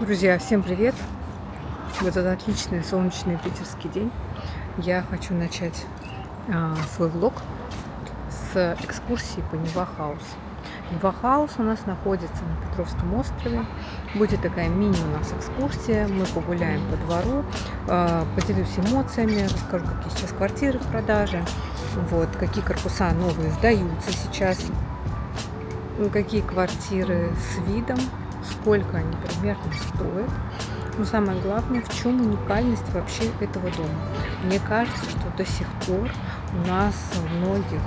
Друзья, всем привет! В этот отличный солнечный питерский день я хочу начать свой влог с экскурсии по Нева Хаус. Нева Хаус у нас находится на Петровском острове. Будет такая мини у нас экскурсия. Мы погуляем по двору, поделюсь эмоциями, расскажу, какие сейчас квартиры в продаже, вот, какие корпуса новые сдаются сейчас, какие квартиры с видом, сколько они примерно стоят. Но самое главное, в чем уникальность вообще этого дома. Мне кажется, что до сих пор у нас у многих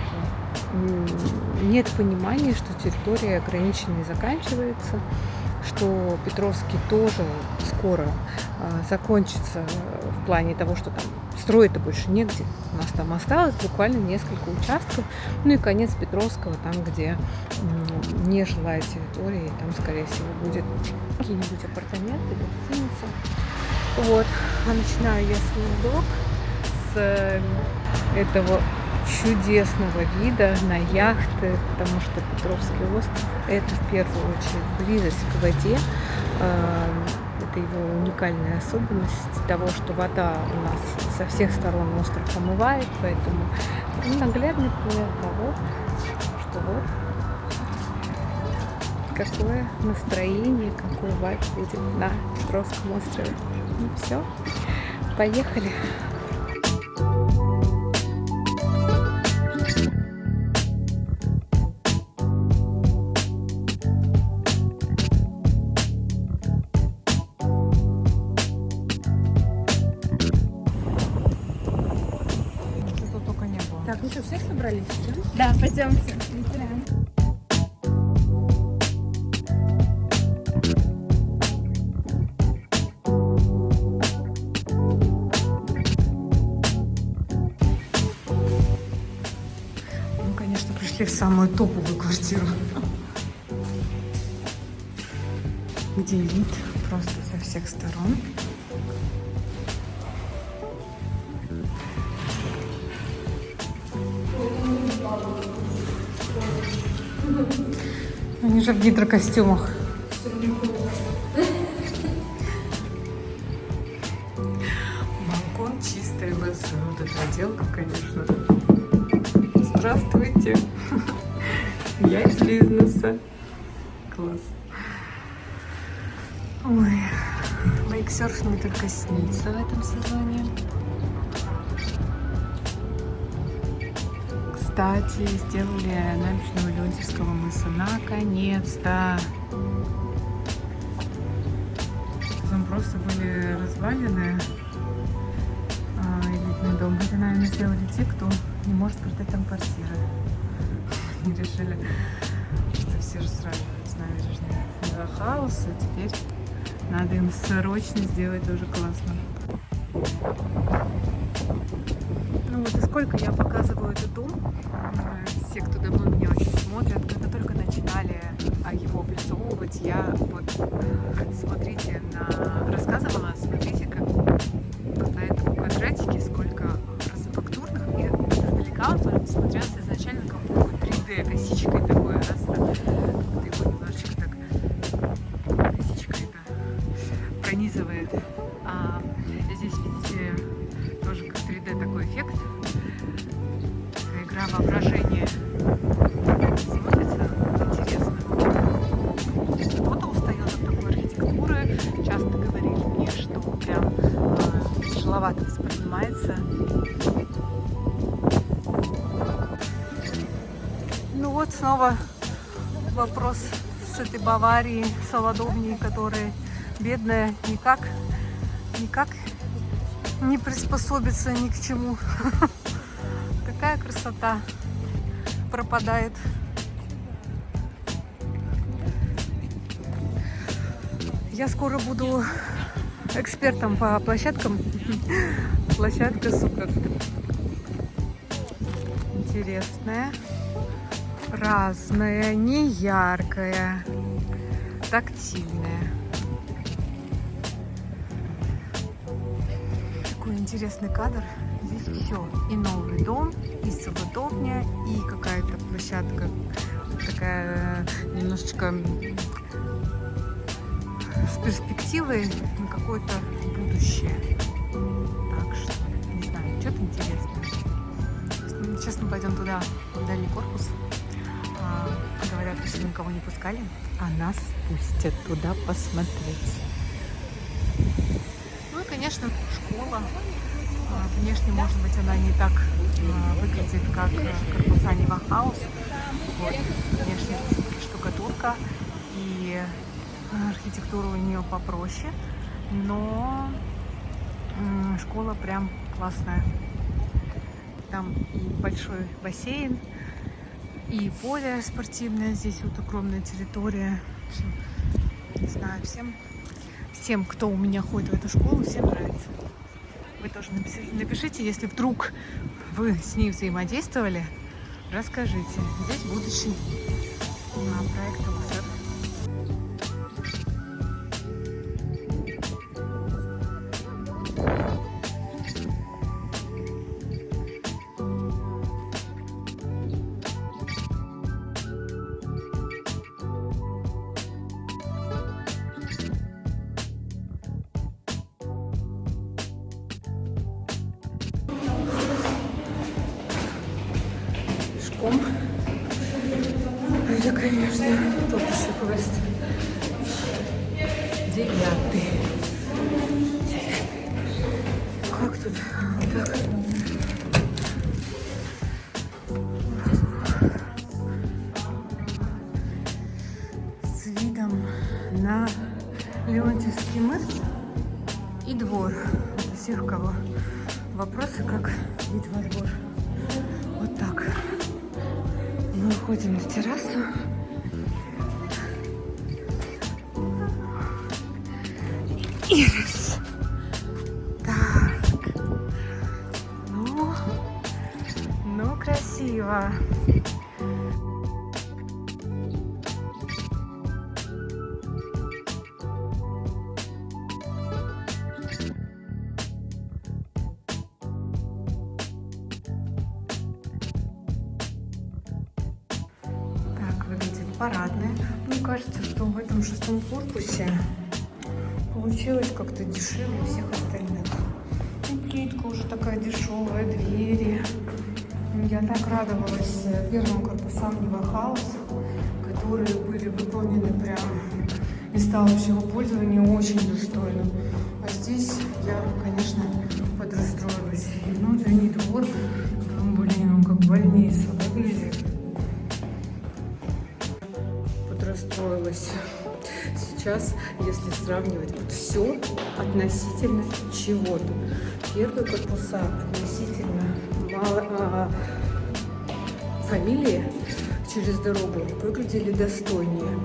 нет понимания, что территория ограничена и заканчивается, что Петровский тоже скоро закончится в плане того, что там строить-то больше негде. У нас там осталось буквально несколько участков. Ну и конец Петровского, там, где нежилая территория, там, скорее всего, будет какие-нибудь апартаменты, гостиницы. Вот. А начинаю я свой влог с этого чудесного вида на яхты, потому что Петровский остров – это в первую очередь близость к воде. Это его уникальная особенность того, что вода у нас со всех сторон остров омывает, поэтому наглядный пример того, что вот какое настроение, какой вайб будет на Петровском острове. Ну все, поехали! Так, ну что, всех собрались? Да, пойдемте. Мы, конечно, пришли в самую топовую квартиру, где вид просто со всех сторон. Они же в гидрокостюмах. Балкон чистый, лысый. Вот эта отделка, конечно. Здравствуйте. Я из бизнеса. Класс. Ой, вейксерф мне только снится в этом сезоне. Кстати, сделали набережную Леонтьевского мыса. Наконец-то! Там просто были развалины. Элитный дом. Это, наверное, сделали те, кто не может продать там квартиры. Они решили, что все же сравнивают с набережной Нева Хаус, и теперь надо им срочно сделать тоже классно. Ну вот и сколько я показываю этот дом, все, кто давно меня очень смотрят, когда только начинали его облицовывать, я вот, смотрите, рассказывала, смотрите, как на этом квадратике сколько разнофактурных, и издалека он смотрелся изначально как 3D косичкой такой, раз так, как-то его немножечко так косичкой пронизывает. Здесь, видите, тоже как 3D такой эффект. Такая игра воображения. Смотрится интересно. Кто-то устает от такой архитектуры. Часто говорили мне, что прям тяжеловато воспринимается. Ну вот снова вопрос с этой Баварией, Солодовней, которая бедная, никак не приспособиться ни к чему. Какая красота пропадает. Я скоро буду экспертом по площадкам. Площадка супер интересная, разная, не яркая, тактильная. Такой интересный кадр. Здесь все. И новый дом, и солодовня, и какая-то площадка такая немножечко с перспективой на какое-то будущее. Так что, не знаю, что-то интересное. Сейчас мы пойдем туда, в дальний корпус. Говорят, что никого не пускали, а нас пустят туда посмотреть. Ну и, конечно, школа. Внешне, может быть, она не так выглядит, как корпуса Нива Хаус. Вот. Внешне штукатурка и архитектура у нее попроще, но школа прям классная. Там и большой бассейн, и поле спортивное. Здесь вот огромная территория. Не знаю, всем, кто у меня ходит в эту школу, всем нравится. Вы тоже напишите, если вдруг вы с ней взаимодействовали, расскажите. Здесь будущий проект ЛСР. Это, конечно, топ еще квест. 9. Как тут? Так. С видом на Леонтьевский мыс и двор. Для всех, у кого вопросы, как вид во двор. Вот так. Мы выходим на террасу. И раз. Так. Ну, красиво. Парадная. Мне кажется, что в этом 6-м корпусе получилось как-то дешевле всех остальных. И плитка уже такая дешевая, двери. Я так радовалась первым корпусам Нива Хаус, которые были выполнены прям места общего пользования очень достойно. А здесь я, конечно, подрастроилась. И внутренний двор, блин, он как больница выглядит. Расстроилась. Сейчас, если сравнивать, вот все относительно чего-то. Первые корпуса относительно фамилии через дорогу выглядели достойнее.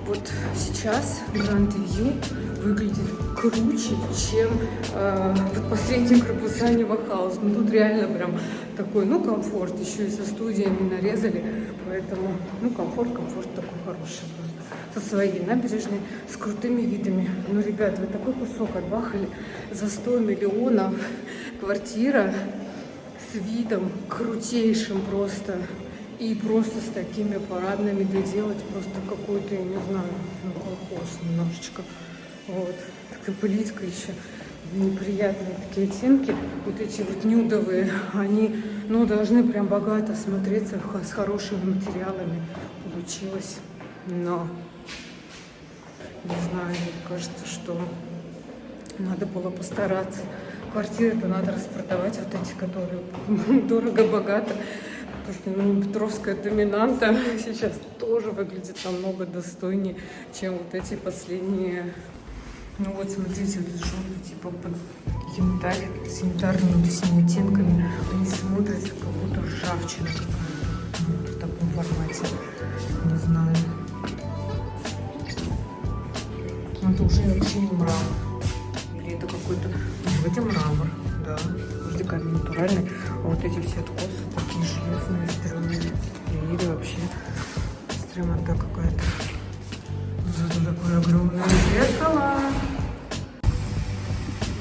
Вот сейчас Grand View выглядит круче, чем вот последние корпуса Нива Хаус. Ну тут реально прям такой, комфорт. Еще и со студиями нарезали. Поэтому, комфорт такой хороший просто. Со своей набережной, с крутыми видами. Ну, ребят, вы такой кусок отбахали за 100 миллионов. Квартира с видом крутейшим просто. И просто с такими парадными доделать просто какой-то, я не знаю, колхоз немножечко. Вот. Такая плитка еще. Неприятные такие оттенки. Вот эти вот нюдовые, они, должны прям богато смотреться с хорошими материалами. Получилось. Но, не знаю, мне кажется, что надо было постараться. Квартиры-то надо распродавать, вот эти, которые дорого-богато. Потому что Петровская доминанта сейчас тоже выглядит намного достойнее, чем вот эти последние. Ну вот, смотрите, вот желтый, типа под янтарь, с янтарными синими оттенками. Они смотрятся, как будто ржавчина какая-то. В таком формате. Не знаю. Но это уже вообще не мрамор. Или это какой-то... Вроде мрамор, да. Вроде камень натуральный. А вот эти все откосы такие железные, стрёмные. Или вообще стремонта какая-то. Зато такое огромное зеркало.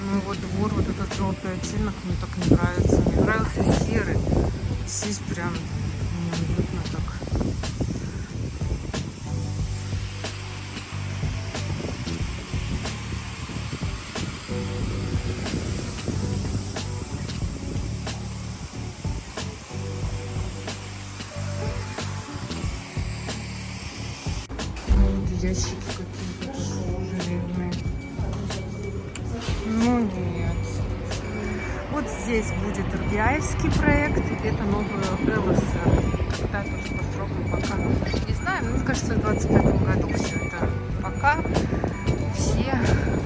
Ну вот двор, вот этот желтый оттенок мне так не нравится. Мне нравился серый. Здесь прям неуютно так. Здесь будет Рубяевский проект, это новый ЛСР. Когда тоже по срокам пока не знаю, мне кажется, в 2025 году все это. Пока все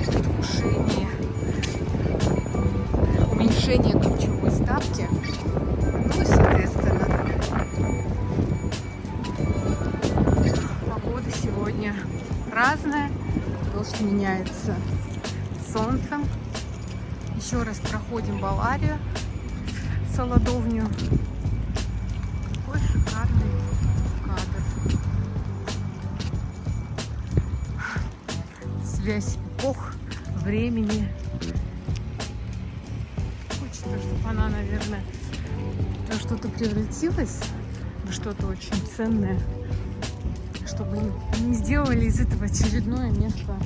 предвкушения уменьшения ключевой ставки. Ну и, соответственно, погода сегодня разная. Дождь меняется солнцем. Еще раз проходим Баларию, Солодовню. Какой шикарный кадр. Связь эпох, времени. Хочется, чтобы она, наверное, во что-то превратилась, во что-то очень ценное, чтобы не сделали из этого очередное место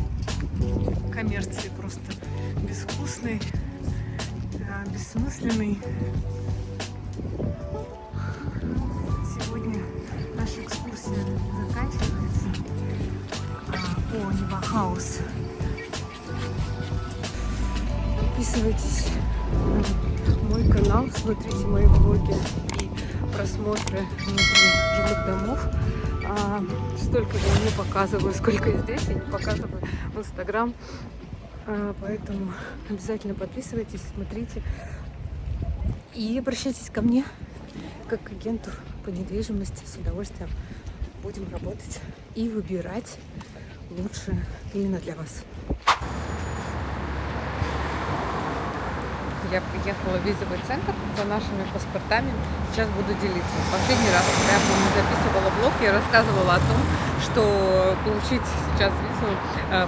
коммерции, просто безвкусной, бессмысленный. Сегодня наша экскурсия заканчивается по Нева Хаус. Подписывайтесь на мой канал, смотрите мои влоги и просмотры внутри жилых домов. Столько я не показываю, сколько здесь, я не показываю в Инстаграм. Поэтому обязательно подписывайтесь, смотрите и обращайтесь ко мне как к агенту по недвижимости. С удовольствием будем работать и выбирать лучше именно для вас. Я приехала в визовый центр за нашими паспортами. Сейчас буду делиться. Последний раз, когда я, помню, записывала блог, я рассказывала о том, что получить сейчас визу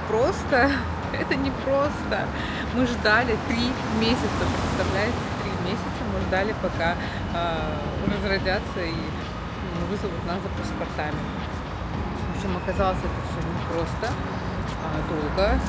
просто. Это не просто. Мы ждали 3 месяца, представляете? 3 месяца мы ждали, пока разродятся и вызовут нас за паспортами. В общем, оказалось это все не просто, долго.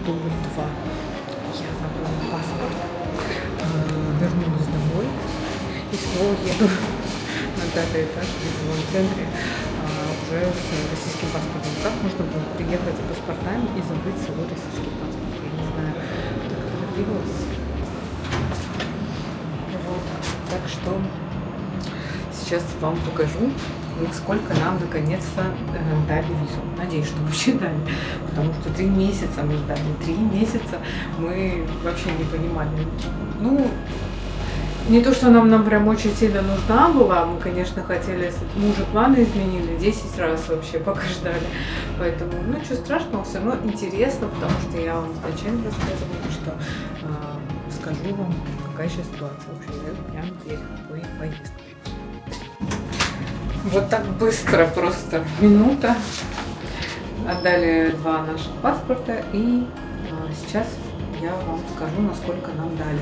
Дубль 2. Я забыла паспорт, вернулась домой и снова еду на 5-й этаж в визовом центре уже с российским паспортом. Как можно было приехать за паспортами и забыть свой российский паспорт? Я не знаю, так торопилась. Вот. Так что сейчас вам покажу, насколько нам наконец-то дали визу. Надеюсь, что вообще дали. Потому что 3 месяца мы ждали. 3 месяца мы вообще не понимали. Ну, не то, что нам прям очень сильно нужна была. Мы, конечно, хотели, если мы уже планы изменили 10 раз вообще, пока ждали. Поэтому, ну, ничего страшного, все равно интересно, потому что я вам изначально рассказывала, что скажу вам, какая сейчас ситуация. В общем, я прям перед поездкой. Вот так быстро, просто минута. Отдали 2 наших паспорта, и сейчас я вам скажу, насколько нам дали.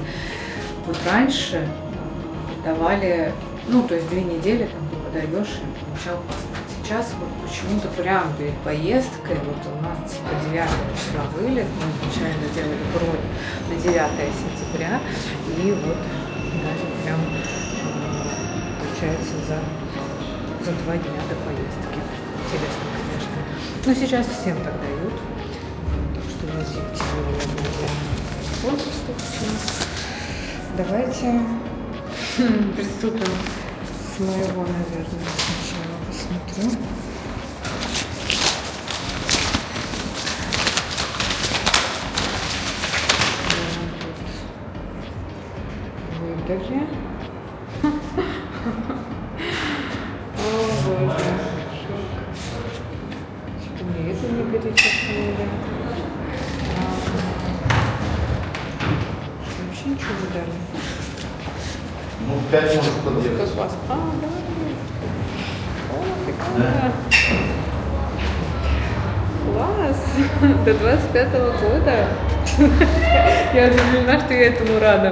Вот раньше давали, ну, то есть 2 недели там ты подаешь и получал паспорт. Сейчас вот почему-то прямо перед поездкой, вот у нас типа 9 числа вылет, мы изначально делали бронь на 9 сентября, и вот дали прям, получается, за 2 дня до поездки. Интересно, конечно. Но сейчас всем так дают. Так что я заактивировала конкурс. Давайте приступим с моего, наверное, сначала посмотрю. Выдали. Мне это не перечеркнули. Вообще ничего не дали. Ну, 5 может подъехать. Как вас? Да. О, прикольно. Класс. До 25-го года. Я удивлена, что я этому рада.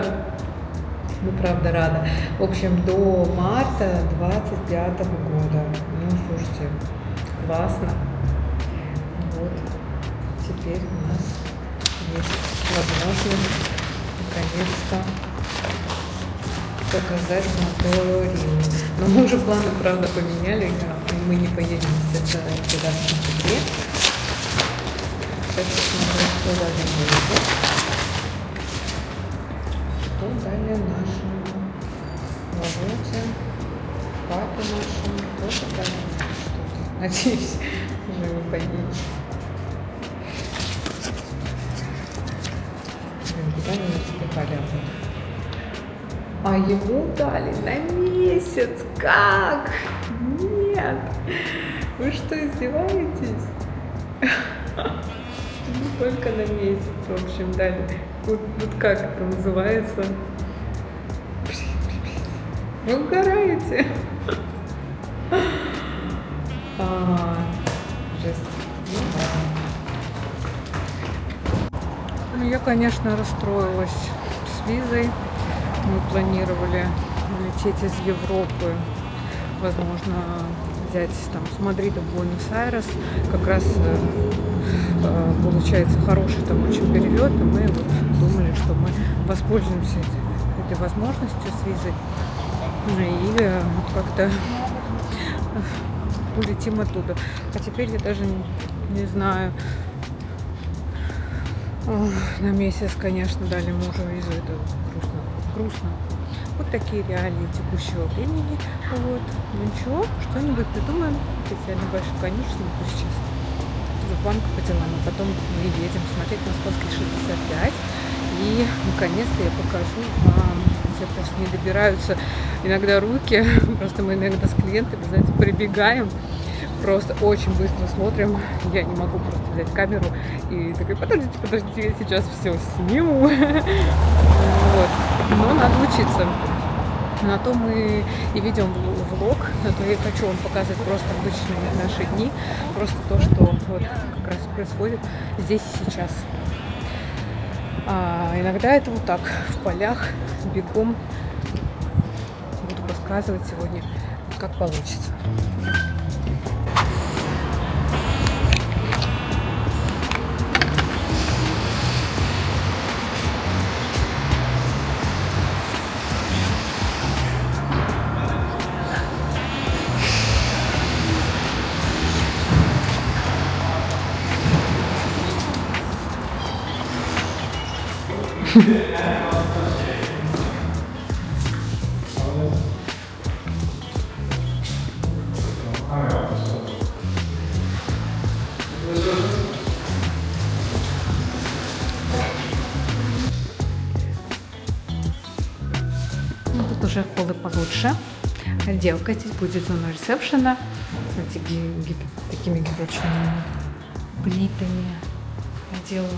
Ну, правда, рада. В общем, до марта 25-го года. Ну, слушайте, классно. Вот. Теперь у нас есть возможность наконец-то показать моторин. Но мы уже планы, правда, поменяли, и мы не поедем туда в сентябре. Сейчас посмотрим, что далее будет. Что далее нашему Володе, папе нашему, тоже далее что-то. Надеюсь, уже вы поедете. Куда они успевали? А ему дали на месяц. Как? Нет. Вы что, издеваетесь? Не только на месяц, в общем, дали. Вот как это называется? Вы угораете. Жесть. Ну, я, конечно, расстроилась с визой. Мы планировали лететь из Европы, возможно, взять там с Мадрида в Буэнос-Айрес. Как раз получается хороший там очень перелет, и мы вот думали, что мы воспользуемся этой возможностью с визой и как-то улетим оттуда. А теперь я даже не знаю. На месяц, конечно, дали мужу визу, это грустно. Вот такие реалии текущего времени. Вот. Ну ничего, что-нибудь придумаем. Если я на большой конюшне, то сейчас в банк по делам, а потом мы едем смотреть Московский 65. И наконец-то я покажу вам. Все просто не добираются иногда руки. Просто мы иногда с клиентами, знаете, прибегаем. Просто очень быстро смотрим. Я не могу просто взять камеру и такой, подождите, я сейчас все сниму. Вот. Но надо учиться. На то мы и ведем влог, на то я хочу вам показывать просто обычные наши дни. Просто то, что вот как раз происходит здесь и сейчас. А иногда это вот так, в полях, бегом. Буду рассказывать сегодня, как получится. Тут уже холлы получше. Отделка здесь будет зона ресепшена с такими гидрочными плитами. Делают,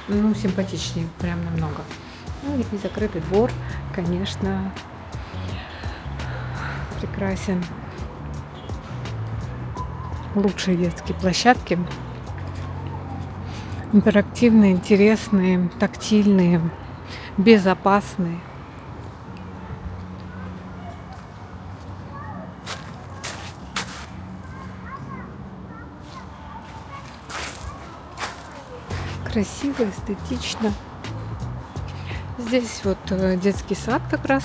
ну, симпатичнее, прям намного. Ну и закрытый двор, конечно, прекрасен. Лучшие детские площадки. Интерактивные, интересные, тактильные, безопасные. Красиво, эстетично. Здесь вот детский сад как раз.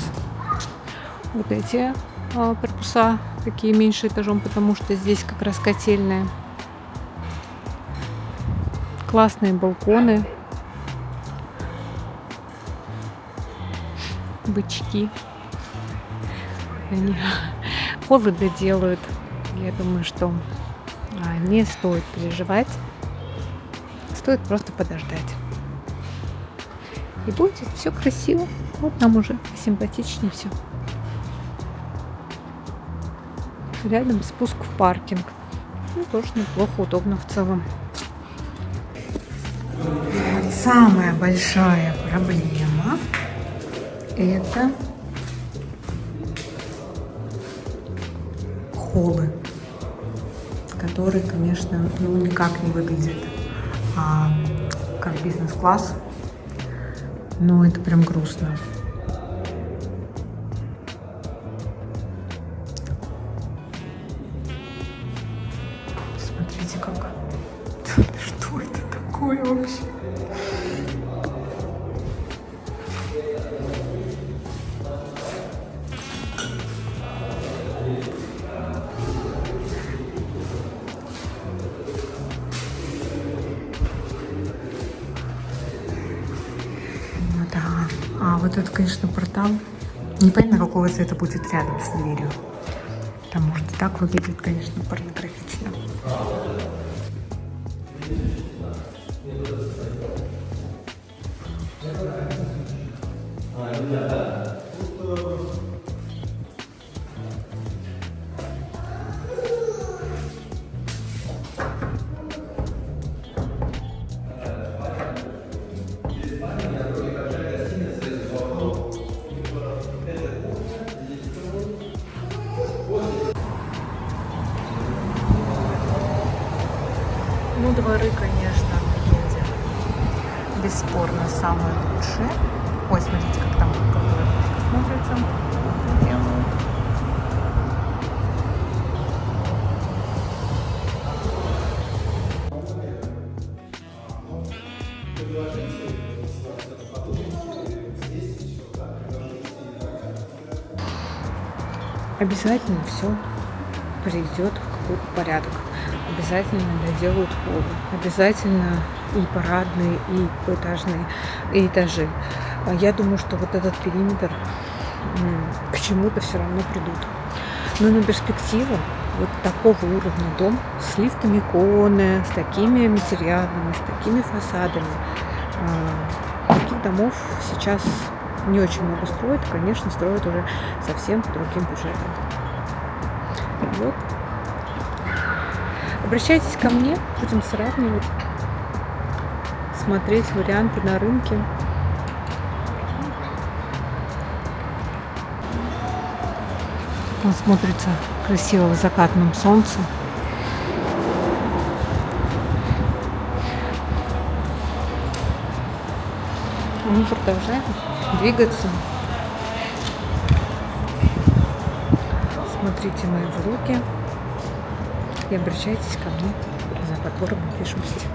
Вот эти корпуса такие меньше этажом, потому что здесь как раз котельная. Классные балконы. Бычки. Они холлы доделают. Я думаю, что не стоит переживать. Стоит просто подождать. И будет все красиво. Вот нам уже симпатичнее все. Рядом спуск в паркинг. Ну, тоже неплохо, удобно в целом. Самая большая проблема — это холлы, которые, конечно, никак не выглядят как бизнес-класс, но это прям грустно. Смотрите, как. Что это такое вообще? вот это, конечно, портал. Непонятно, какого цвета будет рядом с дверью. Потому что так выглядит, конечно, порнографично. Ну, дворы, конечно, в легенде бесспорно самые лучшие. Ой, смотрите, как там смотрится. Вот делают. Обязательно все придет в какой-то порядок. Обязательно доделают холл. Обязательно и парадные, и поэтажные, и этажи. Я думаю, что вот этот периметр к чему-то все равно придут. Но на перспективу вот такого уровня дом с лифтами иконы, с такими материалами, с такими фасадами. Таких домов сейчас не очень много строят. Конечно, строят уже совсем по другим бюджетам. Вот. Обращайтесь ко мне, будем сравнивать, смотреть варианты на рынке. Он смотрится красиво в закатном солнце. Мы продолжаем двигаться. Смотрите мои влоги и обращайтесь ко мне за подбором недвижимости.